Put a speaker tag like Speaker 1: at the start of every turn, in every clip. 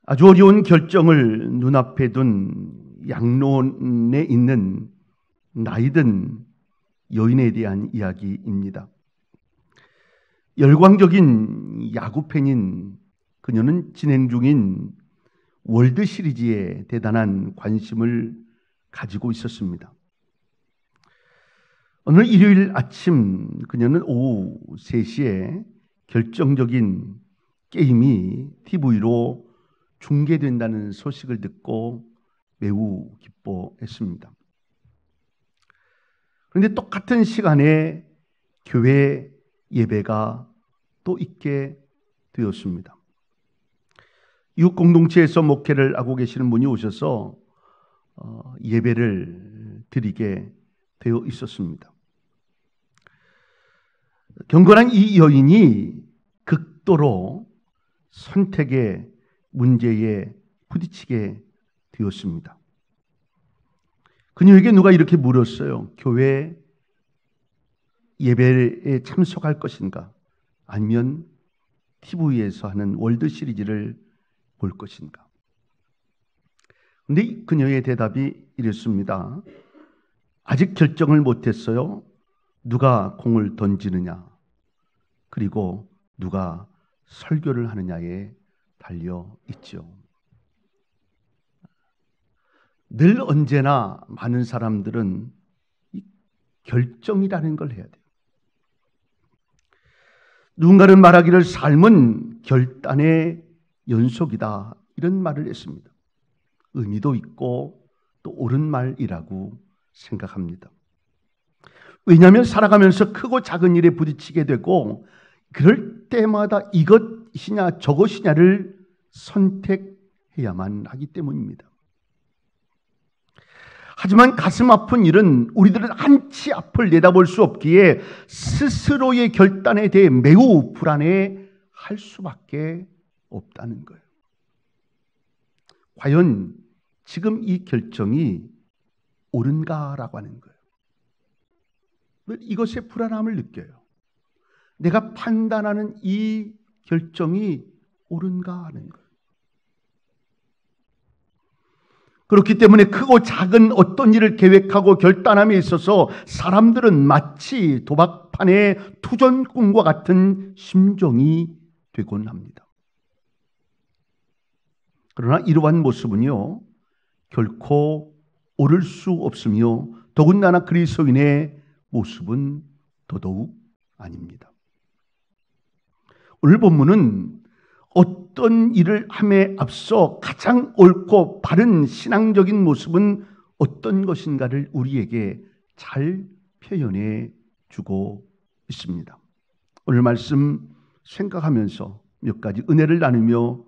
Speaker 1: 아주 어려운 결정을 눈앞에 둔 양로원에 있는 나이든 여인에 대한 이야기입니다. 열광적인 야구 팬인 그녀는 진행 중인 월드 시리즈에 대단한 관심을 가지고 있었습니다. 오늘 일요일 아침 그녀는 오후 3시에 결정적인 게임이 TV로 중계된다는 소식을 듣고 매우 기뻐했습니다. 그런데 똑같은 시간에 교회 예배가 또 있게 되었습니다. 이웃 공동체에서 목회를 하고 계시는 분이 오셔서 예배를 드리게 되어 있었습니다. 경건한 이 여인이 극도로 선택의 문제에 부딪히게 되었습니다. 그녀에게 누가 이렇게 물었어요. 교회 예배에 참석할 것인가? 아니면 TV에서 하는 월드 시리즈를 볼 것인가? 그런데 그녀의 대답이 이랬습니다. 아직 결정을 못했어요. 누가 공을 던지느냐, 그리고 누가 설교를 하느냐에 달려 있죠. 늘 언제나 많은 사람들은 이 결정이라는 걸 해야 돼요. 누군가는 말하기를 삶은 결단의 연속이다, 이런 말을 했습니다. 의미도 있고 또 옳은 말이라고 생각합니다. 왜냐하면 살아가면서 크고 작은 일에 부딪히게 되고 그럴 때마다 이것이냐 저것이냐를 선택해야만 하기 때문입니다. 하지만 가슴 아픈 일은 우리들은 한치 앞을 내다볼 수 없기에 스스로의 결단에 대해 매우 불안해할 수밖에 없다는 거예요. 과연 지금 이 결정이 옳은가라고 하는 거예요. 이것에 불안함을 느껴요. 내가 판단하는 이 결정이 옳은가 하는 거예요. 그렇기 때문에 크고 작은 어떤 일을 계획하고 결단함에 있어서 사람들은 마치 도박판의 투전꾼과 같은 심정이 되곤 합니다. 그러나 이러한 모습은요, 결코 옳을 수 없으며 더군다나 그리스도인의 모습은 더더욱 아닙니다. 오늘 본문은 어떤 일을 함에 앞서 가장 옳고 바른 신앙적인 모습은 어떤 것인가를 우리에게 잘 표현해 주고 있습니다. 오늘 말씀 생각하면서 몇 가지 은혜를 나누며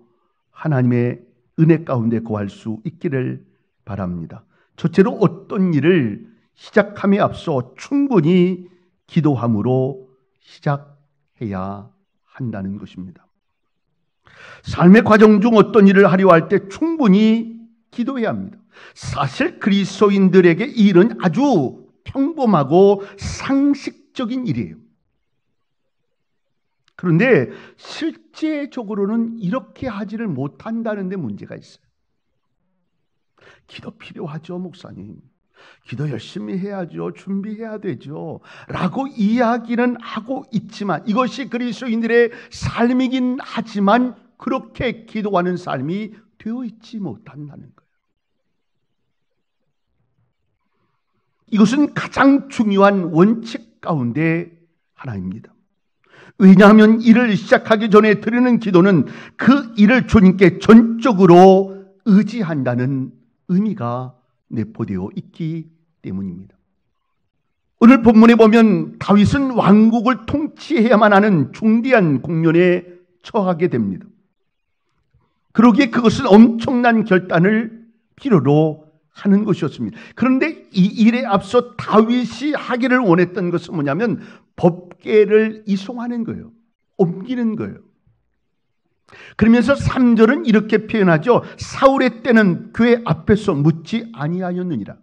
Speaker 1: 하나님의 은혜 가운데 거할 수 있기를 바랍니다. 첫째로 어떤 일을 시작함에 앞서 충분히 기도함으로 시작해야 한다는 것입니다. 삶의 과정 중 어떤 일을 하려 할 때 충분히 기도해야 합니다. 사실 그리스도인들에게 이 일은 아주 평범하고 상식적인 일이에요. 그런데 실제적으로는 이렇게 하지를 못한다는 데 문제가 있어요. 기도 필요하죠, 목사님. 기도 열심히 해야죠. 준비해야 되죠. 라고 이야기는 하고 있지만 이것이 그리스도인들의 삶이긴 하지만 그렇게 기도하는 삶이 되어 있지 못한다는 거예요. 이것은 가장 중요한 원칙 가운데 하나입니다. 왜냐하면 일을 시작하기 전에 드리는 기도는 그 일을 주님께 전적으로 의지한다는 의미가 내포되어 있기 때문입니다. 오늘 본문에 보면 다윗은 왕국을 통치해야만 하는 중대한 국면에 처하게 됩니다. 그러기에 그것은 엄청난 결단을 필요로 하는 것이었습니다. 그런데 이 일에 앞서 다윗이 하기를 원했던 것은 뭐냐면 법궤를 이송하는 거예요. 옮기는 거예요. 그러면서 3절은 이렇게 표현하죠. 사울의 때는 교회 앞에서 묻지 아니하였느니라.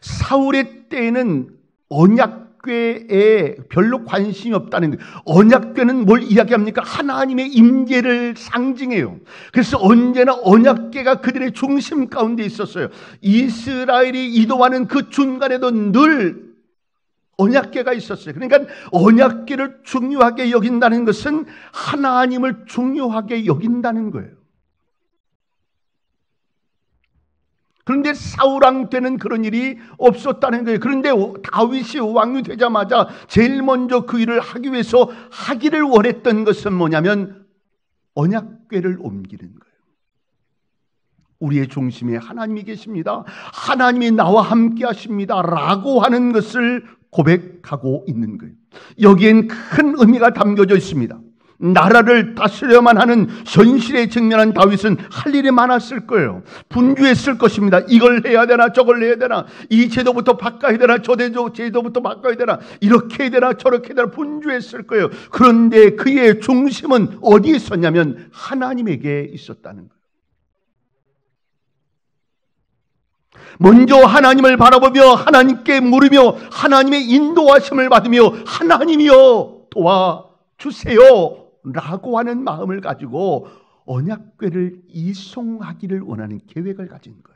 Speaker 1: 사울의 때에는 언약궤에 별로 관심이 없다는 거예요. 언약궤는 뭘 이야기합니까? 하나님의 임재를 상징해요. 그래서 언제나 언약궤가 그들의 중심 가운데 있었어요. 이스라엘이 이동하는 그 중간에도 늘 언약궤가 있었어요. 그러니까 언약궤를 중요하게 여긴다는 것은 하나님을 중요하게 여긴다는 거예요. 그런데 사울왕 때는 그런 일이 없었다는 거예요. 그런데 다윗이 왕이 되자마자 제일 먼저 그 일을 하기 위해서 하기를 원했던 것은 뭐냐면 언약궤를 옮기는 거예요. 우리의 중심에 하나님이 계십니다. 하나님이 나와 함께 하십니다. 라고 하는 것을 고백하고 있는 거예요. 여기엔 큰 의미가 담겨져 있습니다. 나라를 다스려야만 하는 현실에 직면한 다윗은 할 일이 많았을 거예요. 분주했을 것입니다. 이걸 해야 되나 저걸 해야 되나, 이 제도부터 바꿔야 되나 저 제도부터 바꿔야 되나, 이렇게 해야 되나 저렇게 해야 되나 분주했을 거예요. 그런데 그의 중심은 어디에 있었냐면 하나님에게 있었다는 거예요. 먼저 하나님을 바라보며 하나님께 물으며 하나님의 인도하심을 받으며 하나님이여 도와주세요 라고 하는 마음을 가지고 언약궤를 이송하기를 원하는 계획을 가진 거예요.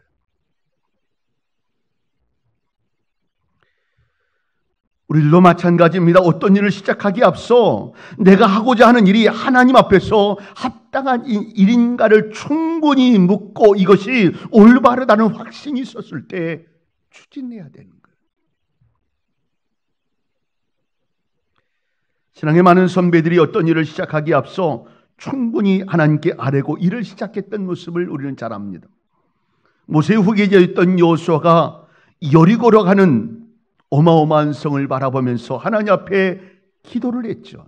Speaker 1: 우리도 마찬가지입니다. 어떤 일을 시작하기에 앞서 내가 하고자 하는 일이 하나님 앞에서 합당한 일인가를 충분히 묻고 이것이 올바르다는 확신이 있었을 때 추진해야 되는 거예요. 신앙의 많은 선배들이 어떤 일을 시작하기에 앞서 충분히 하나님께 아뢰고 일을 시작했던 모습을 우리는 잘 압니다. 모세의 후계자였던 여호수아가 여리고로 가는 어마어마한 성을 바라보면서 하나님 앞에 기도를 했죠.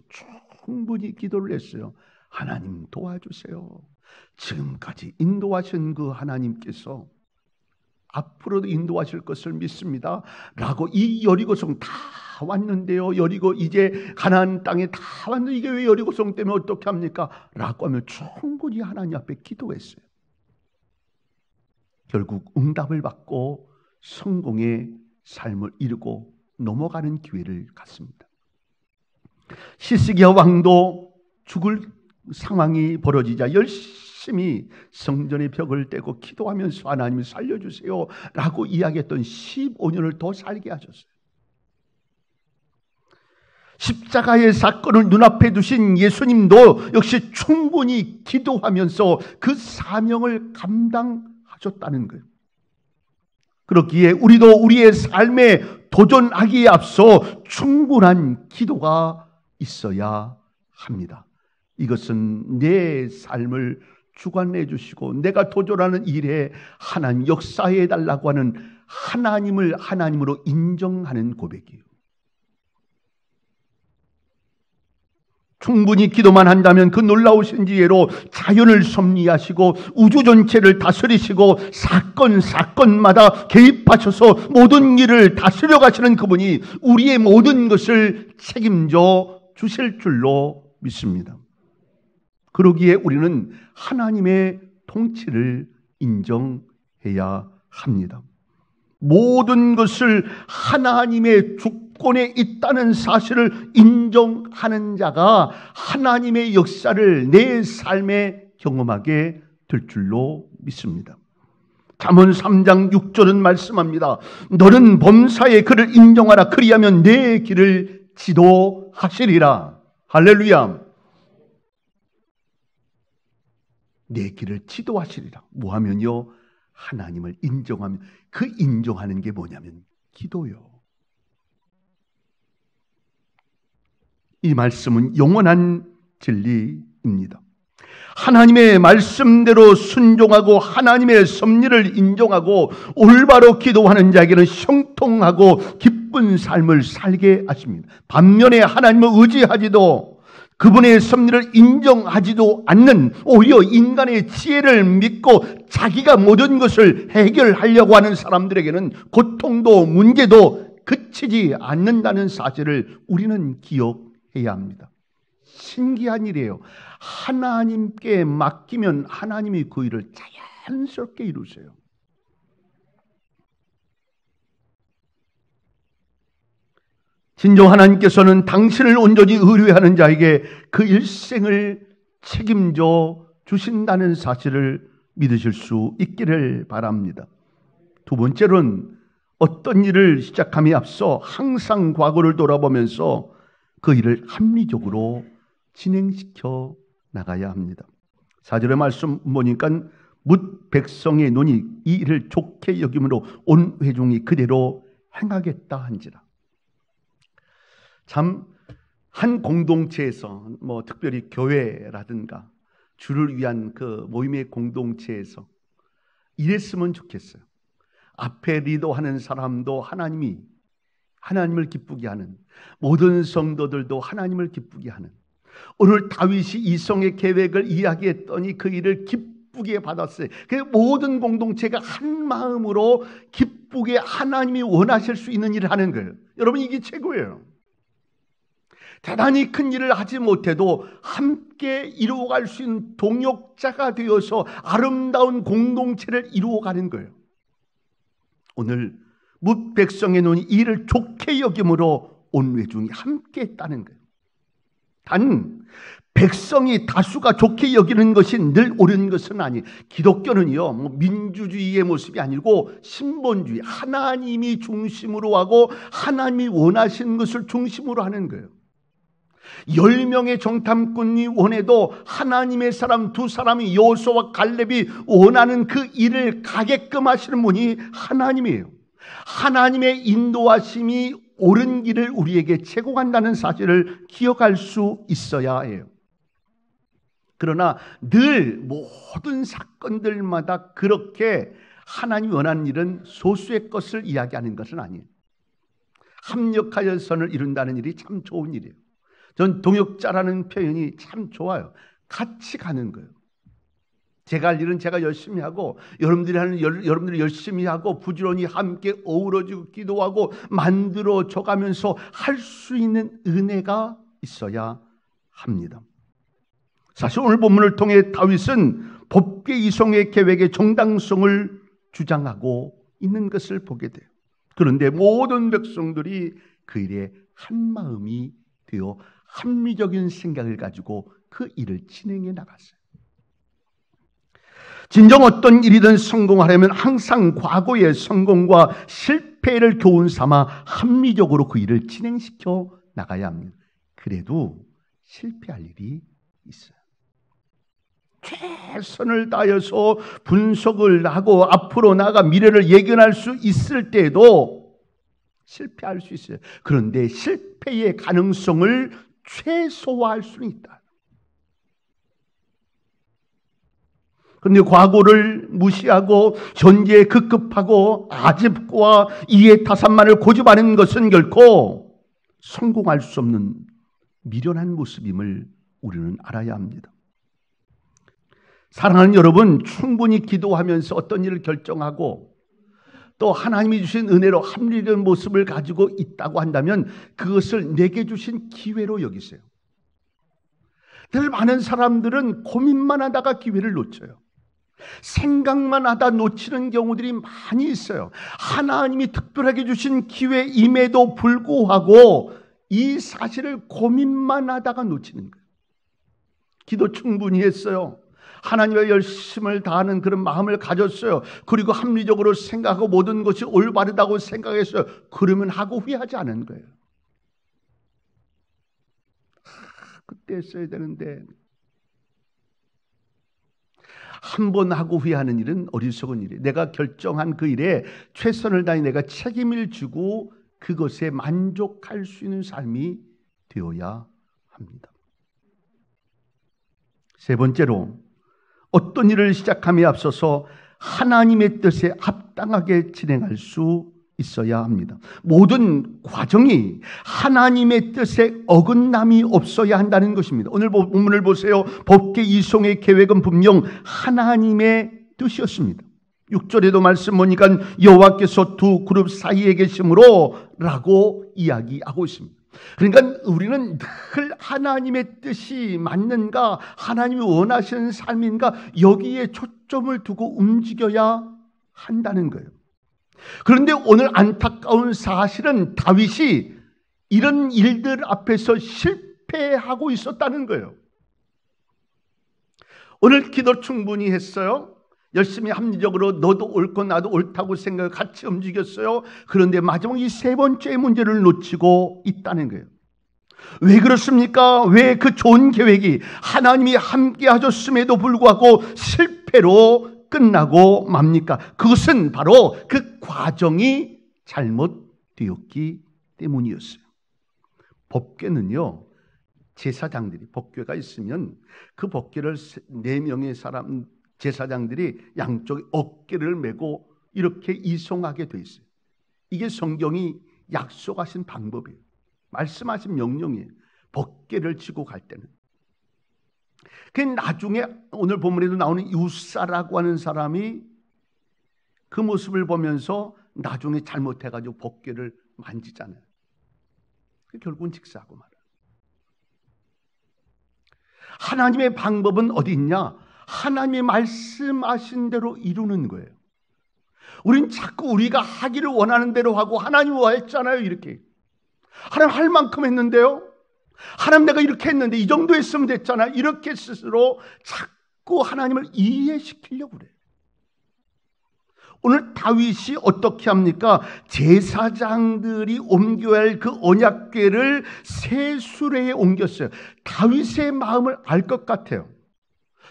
Speaker 1: 충분히 기도를 했어요. 하나님 도와주세요. 지금까지 인도하신 그 하나님께서 앞으로도 인도하실 것을 믿습니다. 라고 이 여리고성 다 왔는데요. 여리고 이제 가나안 땅에 다 왔는데 이게 왜 여리고성 때문에 어떻게 합니까? 라고 하면 충분히 하나님 앞에 기도했어요. 결국 응답을 받고 성공의 삶을 이루고 넘어가는 기회를 갖습니다. 시스기야 왕도 죽을 상황이 벌어지자 열심히 성전의 벽을 떼고 기도하면서 하나님 살려주세요 라고 이야기했던 15년을 더 살게 하셨어요. 십자가의 사건을 눈앞에 두신 예수님도 역시 충분히 기도하면서 그 사명을 감당하셨다는 거예요. 그렇기에 우리도 우리의 삶에 도전하기에 앞서 충분한 기도가 있어야 합니다. 이것은 내 삶을 주관해 주시고 내가 도전하는 일에 하나님 역사해 달라고 하는 하나님을 하나님으로 인정하는 고백이에요. 충분히 기도만 한다면 그 놀라우신 지혜로 자연을 섭리하시고 우주 전체를 다스리시고 사건마다 개입하셔서 모든 일을 다스려 가시는 그분이 우리의 모든 것을 책임져 주실 줄로 믿습니다. 그러기에 우리는 하나님의 통치를 인정해야 합니다. 모든 것을 하나님의 주권에 있다는 사실을 인정하는 자가 하나님의 역사를 내 삶에 경험하게 될 줄로 믿습니다. 잠언 3장 6절은 말씀합니다. 너는 범사의 그를 인정하라. 그리하면 내 길을 지도하시리라. 할렐루야. 내 길을 지도하시리라. 뭐하면요? 하나님을 인정하면, 그 인정하는 게 뭐냐면 기도요. 이 말씀은 영원한 진리입니다. 하나님의 말씀대로 순종하고 하나님의 섭리를 인정하고 올바로 기도하는 자에게는 형통하고 기쁜 삶을 살게 하십니다. 반면에 하나님을 의지하지도 그분의 섭리를 인정하지도 않는, 오히려 인간의 지혜를 믿고 자기가 모든 것을 해결하려고 하는 사람들에게는 고통도 문제도 그치지 않는다는 사실을 우리는 기억해야 합니다. 신기한 일이에요. 하나님께 맡기면 하나님이 그 일을 자연스럽게 이루세요. 진정 하나님께서는 당신을 온전히 의뢰하는 자에게 그 일생을 책임져 주신다는 사실을 믿으실 수 있기를 바랍니다. 두 번째로는 어떤 일을 시작함에 앞서 항상 과거를 돌아보면서 그 일을 합리적으로 진행시켜 나가야 합니다. 4절의 말씀 보니까 뭇 백성의 눈이 이 일을 좋게 여김으로 온 회중이 그대로 행하겠다 한지라. 참 한 공동체에서 특별히 교회라든가 주를 위한 그 모임의 공동체에서 이랬으면 좋겠어요. 앞에 리더하는 사람도 하나님을 기쁘게 하는, 모든 성도들도 하나님을 기쁘게 하는, 오늘 다윗이 이성의 계획을 이야기했더니 그 일을 기쁘게 받았어요. 그 모든 공동체가 한 마음으로 기쁘게 하나님이 원하실 수 있는 일을 하는 거예요. 여러분, 이게 최고예요. 대단히 큰 일을 하지 못해도 함께 이루어갈 수 있는 동역자가 되어서 아름다운 공동체를 이루어가는 거예요. 오늘 뭇 백성의 눈이 이를 좋게 여김으로 온 회중이 함께 했다는 거예요. 단 백성이 다수가 좋게 여기는 것이 늘 옳은 것은 아니에요. 기독교는요, 민주주의의 모습이 아니고 신본주의, 하나님이 중심으로 하고 하나님이 원하시는 것을 중심으로 하는 거예요. 10명의 정탐꾼이 원해도 하나님의 사람 2사람이 여호수아와 갈렙이 원하는 그 일을 가게끔 하시는 분이 하나님이에요. 하나님의 인도하심이 옳은 길을 우리에게 제공한다는 사실을 기억할 수 있어야 해요. 그러나 늘 모든 사건들마다 그렇게 하나님이 원하는 일은 소수의 것을 이야기하는 것은 아니에요. 합력하여 선을 이룬다는 일이 참 좋은 일이에요. 전 동역자라는 표현이 참 좋아요. 같이 가는 거예요. 제가 할 일은 제가 열심히 하고 여러분들이 하는 일 여러분들이 열심히 하고 부지런히 함께 어우러지고 기도하고 만들어져 가면서 할 수 있는 은혜가 있어야 합니다. 사실 오늘 본문을 통해 다윗은 법계 이송의 계획의 정당성을 주장하고 있는 것을 보게 돼요. 그런데 모든 백성들이 그 일에 한마음이 되어 합리적인 생각을 가지고 그 일을 진행해 나갔어요. 진정 어떤 일이든 성공하려면 항상 과거의 성공과 실패를 교훈 삼아 합리적으로 그 일을 진행시켜 나가야 합니다. 그래도 실패할 일이 있어요. 최선을 다해서 분석을 하고 앞으로 나아가 미래를 예견할 수 있을 때에도 실패할 수 있어요. 그런데 실패의 가능성을 최소화할 수는 있다. 그런데 과거를 무시하고 현재에 급급하고 아집과 이해타산만을 고집하는 것은 결코 성공할 수 없는 미련한 모습임을 우리는 알아야 합니다. 사랑하는 여러분, 충분히 기도하면서 어떤 일을 결정하고 또 하나님이 주신 은혜로 합리적인 모습을 가지고 있다고 한다면 그것을 내게 주신 기회로 여기세요. 늘 많은 사람들은 고민만 하다가 기회를 놓쳐요. 생각만 하다 놓치는 경우들이 많이 있어요. 하나님이 특별하게 주신 기회임에도 불구하고 이 사실을 고민만 하다가 놓치는 거예요. 기도 충분히 했어요. 하나님의 열심을 다하는 그런 마음을 가졌어요. 그리고 합리적으로 생각하고 모든 것이 올바르다고 생각했어요. 그러면 하고 후회하지 않은 거예요. 그때 했어야 되는데. 한 번 하고 후회하는 일은 어리석은 일이에요. 내가 결정한 그 일에 최선을 다해 내가 책임을 지고 그것에 만족할 수 있는 삶이 되어야 합니다. 세 번째로, 어떤 일을 시작함에 앞서서 하나님의 뜻에 합당하게 진행할 수 있어야 합니다. 모든 과정이 하나님의 뜻에 어긋남이 없어야 한다는 것입니다. 오늘 본문을 보세요. 법계 이송의 계획은 분명 하나님의 뜻이었습니다. 6절에도 말씀 보니까 여호와께서 두 그룹 사이에 계심으로 라고 이야기하고 있습니다. 그러니까 우리는 늘 하나님의 뜻이 맞는가, 하나님이 원하시는 삶인가, 여기에 초점을 두고 움직여야 한다는 거예요. 그런데 오늘 안타까운 사실은 다윗이 이런 일들 앞에서 실패하고 있었다는 거예요. 오늘 기도 충분히 했어요. 열심히 합리적으로 너도 옳고 나도 옳다고 생각을 같이 움직였어요. 그런데 마지막 이 세 번째 문제를 놓치고 있다는 거예요. 왜 그렇습니까? 왜 그 좋은 계획이 하나님이 함께 하셨음에도 불구하고 실패로 끝나고 맙니까? 그것은 바로 그 과정이 잘못되었기 때문이었어요. 법궤는요, 제사장들이 법궤가 있으면 그 법궤를 4명의 사람 제사장들이 양쪽에 어깨를 메고 이렇게 이송하게 돼 있어요. 이게 성경이 약속하신 방법이에요. 말씀하신 명령이에요. 법궤를 지고 갈 때는. 그 나중에 오늘 본문에도 나오는 유사라고 하는 사람이 그 모습을 보면서 나중에 잘못해가지고 법궤를 만지잖아요. 결국은 직사하고 말아요. 하나님의 방법은 어디 있냐? 하나님이 말씀하신 대로 이루는 거예요. 우린 자꾸 우리가 하기를 원하는 대로 하고 하나님 했잖아요. 이렇게. 하나님 할 만큼 했는데요. 하나님 내가 이렇게 했는데 이 정도 했으면 됐잖아요. 이렇게 스스로 자꾸 하나님을 이해시키려고 그래요. 오늘 다윗이 어떻게 합니까? 제사장들이 옮겨야 할 그 언약궤를 새 수레에 옮겼어요. 다윗의 마음을 알 것 같아요.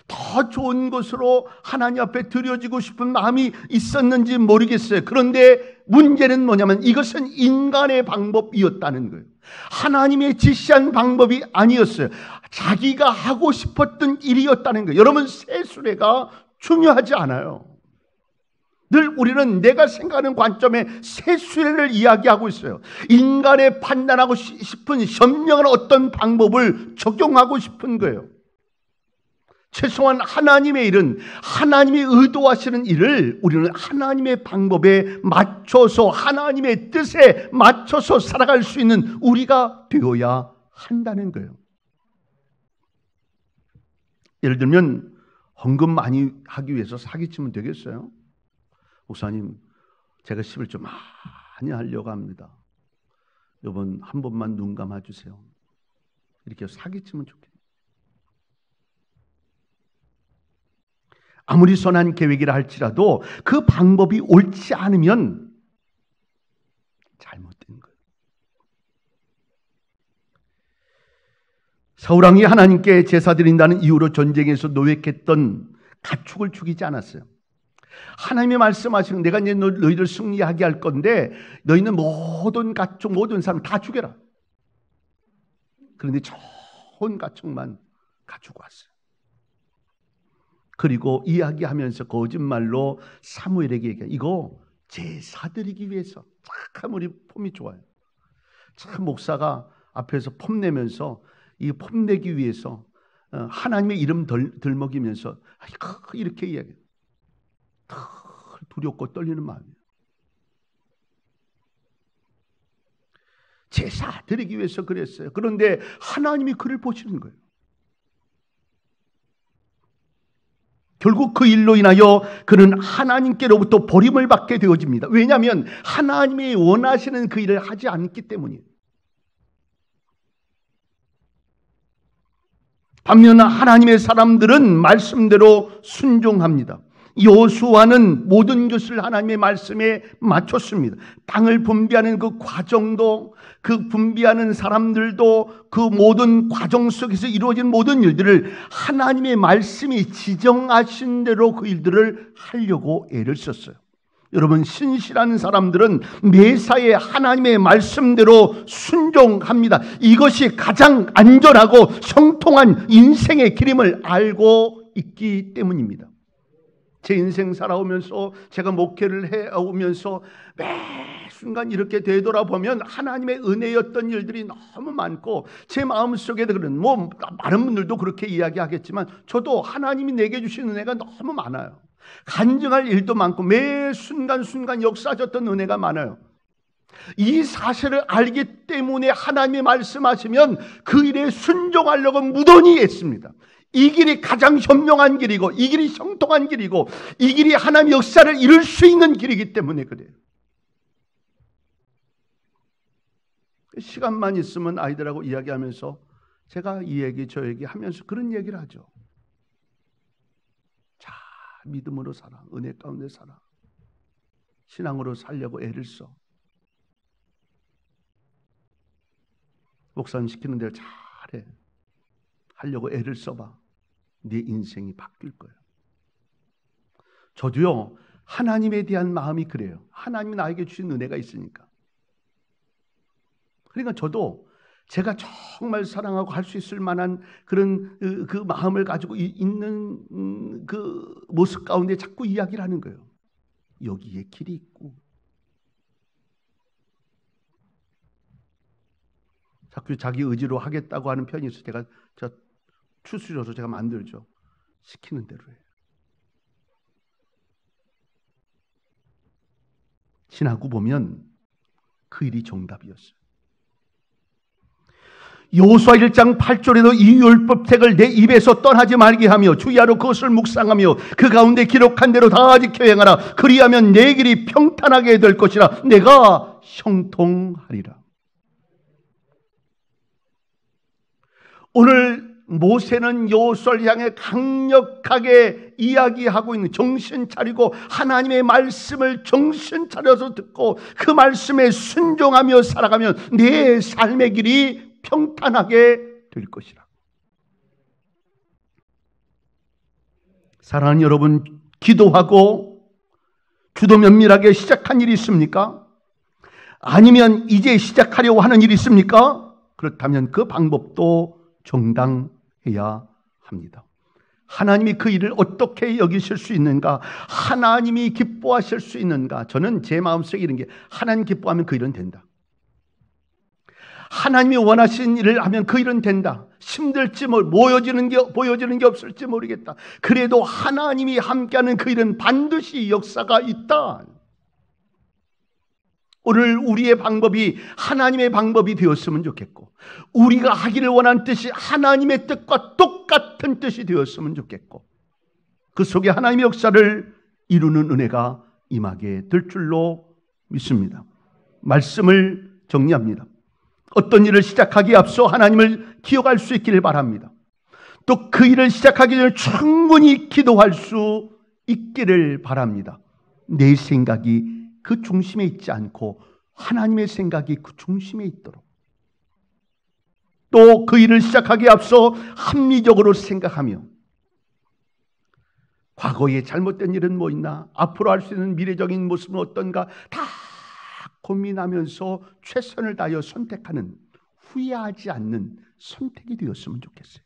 Speaker 1: 더 좋은 것으로 하나님 앞에 드려지고 싶은 마음이 있었는지 모르겠어요. 그런데 문제는 뭐냐면 이것은 인간의 방법이었다는 거예요. 하나님의 지시한 방법이 아니었어요. 자기가 하고 싶었던 일이었다는 거예요. 여러분, 새 수레가 중요하지 않아요. 늘 우리는 내가 생각하는 관점에 새 수레를 이야기하고 있어요. 인간의 판단하고 싶은 현명한 어떤 방법을 적용하고 싶은 거예요. 최소한 하나님의 일은 하나님이 의도하시는 일을 우리는 하나님의 방법에 맞춰서 하나님의 뜻에 맞춰서 살아갈 수 있는 우리가 되어야 한다는 거예요. 예를 들면 헌금 많이 하기 위해서 사기치면 되겠어요? 목사님, 제가 11조 많이 하려고 합니다. 이번 한 번만 눈 감아주세요. 이렇게 사기치면 좋겠네요. 아무리 선한 계획이라 할지라도 그 방법이 옳지 않으면 잘못된 거예요. 사울왕이 하나님께 제사 드린다는 이유로 전쟁에서 노획했던 가축을 죽이지 않았어요. 하나님이 말씀하시는 내가 이제 너희를 승리하게 할 건데 너희는 모든 가축 모든 사람 다 죽여라. 그런데 좋은 가축만 가지고 왔어요. 그리고 이야기하면서 거짓말로 사무엘에게 얘기해요. 이거 제사 드리기 위해서. 참 우리 폼이 좋아요. 참 목사가 앞에서 폼내면서 이 폼내기 위해서 하나님의 이름 들먹이면서 이렇게 이야기해요. 두렵고 떨리는 마음이에요. 제사 드리기 위해서 그랬어요. 그런데 하나님이 그를 보시는 거예요. 결국 그 일로 인하여 그는 하나님께로부터 버림을 받게 되어집니다. 왜냐하면 하나님이 원하시는 그 일을 하지 않기 때문이에요. 반면 하나님의 사람들은 말씀대로 순종합니다. 여호수아는 모든 것을 하나님의 말씀에 맞췄습니다. 땅을 분배하는 그 과정도, 그 분배하는 사람들도, 그 모든 과정 속에서 이루어진 모든 일들을 하나님의 말씀이 지정하신 대로 그 일들을 하려고 애를 썼어요. 여러분, 신실한 사람들은 매사에 하나님의 말씀대로 순종합니다. 이것이 가장 안전하고 성통한 인생의 길임을 알고 있기 때문입니다. 제 인생 살아오면서 제가 목회를 해오면서 매 순간 이렇게 되돌아보면 하나님의 은혜였던 일들이 너무 많고 제 마음속에 그런 많은 분들도 그렇게 이야기하겠지만 저도 하나님이 내게 주신 은혜가 너무 많아요. 간증할 일도 많고 매 순간순간 역사하셨던 은혜가 많아요. 이 사실을 알기 때문에 하나님이 말씀하시면 그 일에 순종하려고 무던히 애씁니다. 이 길이 가장 현명한 길이고, 이 길이 형통한 길이고, 이 길이 하나님의 역사를 이룰 수 있는 길이기 때문에 그래요. 시간만 있으면 아이들하고 이야기하면서 제가 이 얘기 저 얘기 하면서 그런 얘기를 하죠. 자, 믿음으로 살아. 은혜 가운데 살아. 신앙으로 살려고 애를 써. 목사님 시키는 대로 잘해. 하려고 애를 써봐. 네 인생이 바뀔 거예요. 저도요, 하나님에 대한 마음이 그래요. 하나님이 나에게 주신 은혜가 있으니까. 그러니까 저도 제가 정말 사랑하고 할 수 있을 만한 그런 그 마음을 가지고 있는 그 모습 가운데 자꾸 이야기를 하는 거예요. 여기에 길이 있고. 자꾸 자기 의지로 하겠다고 하는 편이 있어서 제가 추스려서 제가 만들죠. 시키는 대로 해요. 지나고 보면 그 일이 정답이었어요. 여호수아 1장 8절에도 이 율법책을 내 입에서 떠나지 말게 하며 주야로 그것을 묵상하며 그 가운데 기록한 대로 다 지켜 행하라. 그리하면 내 길이 평탄하게 될 것이라. 내가 형통하리라. 오늘 모세는 여호수아를 향해 강력하게 이야기하고 있는, 정신 차리고 하나님의 말씀을 정신 차려서 듣고 그 말씀에 순종하며 살아가면 내 삶의 길이 평탄하게 될 것이라. 사랑하는 여러분, 기도하고 주도 면밀하게 시작한 일이 있습니까? 아니면 이제 시작하려고 하는 일이 있습니까? 그렇다면 그 방법도 정당해야 합니다. 하나님이 그 일을 어떻게 여기실 수 있는가? 하나님이 기뻐하실 수 있는가? 저는 제 마음속에 이런 게, 하나님 기뻐하면 그 일은 된다. 하나님이 원하신 일을 하면 그 일은 된다. 힘들지 보여지는 게 없을지 모르겠다. 그래도 하나님이 함께하는 그 일은 반드시 역사가 있다. 오늘 우리의 방법이 하나님의 방법이 되었으면 좋겠고, 우리가 하기를 원하는 뜻이 하나님의 뜻과 똑같은 뜻이 되었으면 좋겠고, 그 속에 하나님의 역사를 이루는 은혜가 임하게 될 줄로 믿습니다. 말씀을 정리합니다. 어떤 일을 시작하기에 앞서 하나님을 기억할 수 있기를 바랍니다. 또 그 일을 시작하기 전에 충분히 기도할 수 있기를 바랍니다. 내 생각이 그 중심에 있지 않고 하나님의 생각이 그 중심에 있도록. 또 그 일을 시작하기에 앞서 합리적으로 생각하며 과거에 잘못된 일은 뭐 있나, 앞으로 할 수 있는 미래적인 모습은 어떤가 다 고민하면서 최선을 다하여 선택하는, 후회하지 않는 선택이 되었으면 좋겠어요.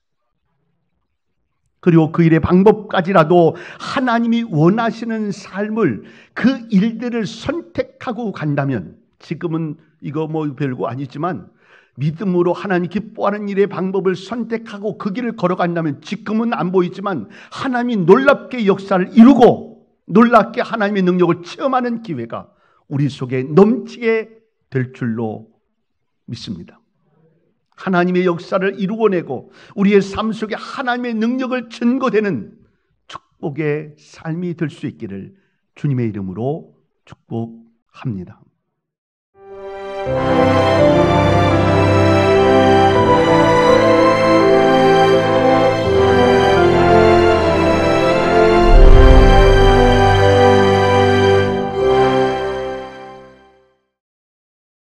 Speaker 1: 그리고 그 일의 방법까지라도 하나님이 원하시는 삶을, 그 일들을 선택하고 간다면, 지금은 이거 뭐 별거 아니지만 믿음으로 하나님 기뻐하는 일의 방법을 선택하고 그 길을 걸어간다면, 지금은 안 보이지만 하나님이 놀랍게 역사를 이루고 놀랍게 하나님의 능력을 체험하는 기회가 우리 속에 넘치게 될 줄로 믿습니다. 하나님의 역사를 이루어내고 우리의 삶 속에 하나님의 능력을 증거되는 축복의 삶이 될 수 있기를 주님의 이름으로 축복합니다.